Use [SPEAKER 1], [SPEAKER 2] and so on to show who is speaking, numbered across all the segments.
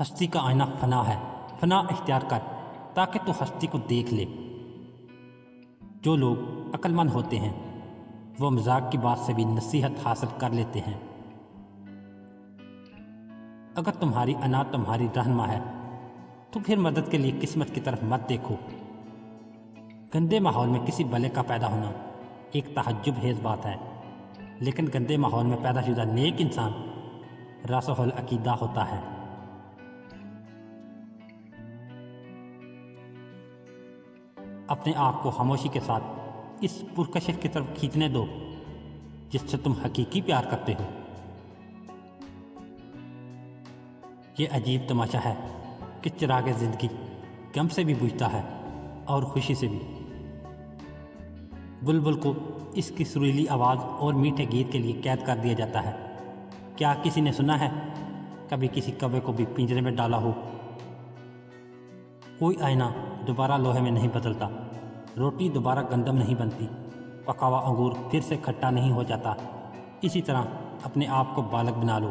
[SPEAKER 1] ہستی کا آئینہ فنا ہے، فنا اختیار کر تاکہ تو ہستی کو دیکھ لے۔ جو لوگ عقل مند ہوتے ہیں وہ مذاق کی بات سے بھی نصیحت حاصل کر لیتے ہیں۔ اگر تمہاری انا تمہاری رہنما ہے تو پھر مدد کے لیے قسمت کی طرف مت دیکھو۔ گندے ماحول میں کسی بلے کا پیدا ہونا ایک تعجب خیز بات ہے، لیکن گندے ماحول میں پیدا شدہ نیک انسان راسخ العقیدہ ہوتا ہے۔ اپنے آپ کو خاموشی کے ساتھ اس پرکشش کی طرف کھینچنے دو جس سے تم حقیقی پیار کرتے ہو۔ یہ عجیب تماشا ہے کہ چراغ زندگی غم سے بھی بجھتا ہے اور خوشی سے بھی۔ بلبل کو اس کی سریلی آواز اور میٹھے گیت کے لیے قید کر دیا جاتا ہے۔ کیا کسی نے سنا ہے کبھی کسی کوے کو بھی پنجرے میں ڈالا ہو؟ کوئی آئینہ دوبارہ لوہے میں نہیں بدلتا، روٹی دوبارہ گندم نہیں بنتی، پکا ہوا انگور پھر سے کھٹا نہیں ہو جاتا۔ اسی طرح اپنے آپ کو بالغ بنا لو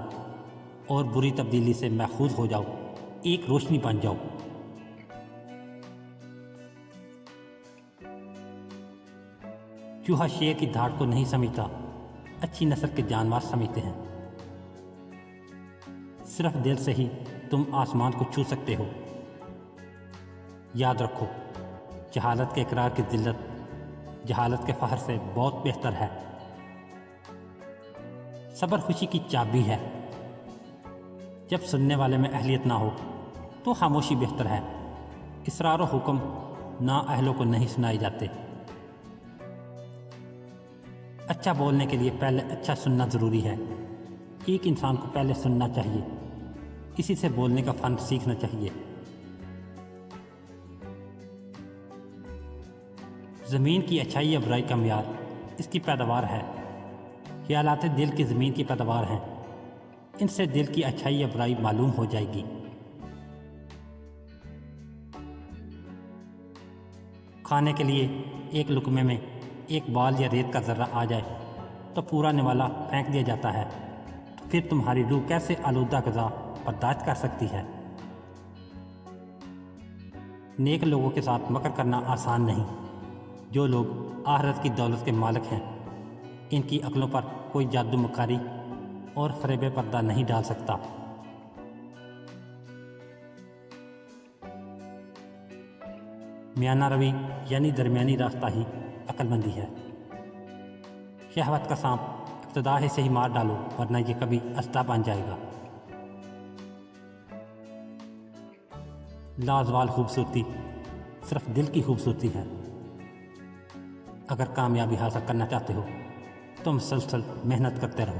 [SPEAKER 1] اور بری تبدیلی سے محفوظ ہو جاؤ، ایک روشنی بن جاؤ۔ چوہا شیر کی دھاڑ کو نہیں سمجھتا، اچھی نسل کے جانور سمجھتے ہیں۔ صرف دل سے ہی تم آسمان کو چھو سکتے ہو۔ یاد رکھو، جہالت کے اقرار کی ذلت جہالت کے فخر سے بہت بہتر ہے۔ صبر خوشی کی چابی ہے۔ جب سننے والے میں اہلیت نہ ہو تو خاموشی بہتر ہے۔ اسرار و حکم نااہلوں کو نہیں سنائے جاتے۔ اچھا بولنے کے لیے پہلے اچھا سننا ضروری ہے۔ ایک انسان کو پہلے سننا چاہیے، اسی سے بولنے کا فن سیکھنا چاہیے۔ زمین کی اچھائی یا برائی کا معیار اس کی پیداوار ہے۔ خیالات دل کی زمین کی پیداوار ہیں، ان سے دل کی اچھائی یا برائی معلوم ہو جائے گی۔ کھانے کے لیے ایک لقمے میں ایک بال یا ریت کا ذرہ آ جائے تو پورا نوالا پھینک دیا جاتا ہے، تو پھر تمہاری روح کیسے آلودہ غذا برداشت کر سکتی ہے؟ نیک لوگوں کے ساتھ مکر کرنا آسان نہیں۔ جو لوگ آخرت کی دولت کے مالک ہیں ان کی عقلوں پر کوئی جادو مکاری اور فریب پردہ نہیں ڈال سکتا۔ میانہ روی یعنی درمیانی راستہ ہی عقل مندی ہے۔ شہوت کا سانپ ابتدا سے ہی مار ڈالو ورنہ یہ کبھی اسدہ بن جائے گا۔ لازوال خوبصورتی صرف دل کی خوبصورتی ہے۔ اگر کامیابی حاصل کرنا چاہتے ہو تو مسلسل محنت کرتے رہو۔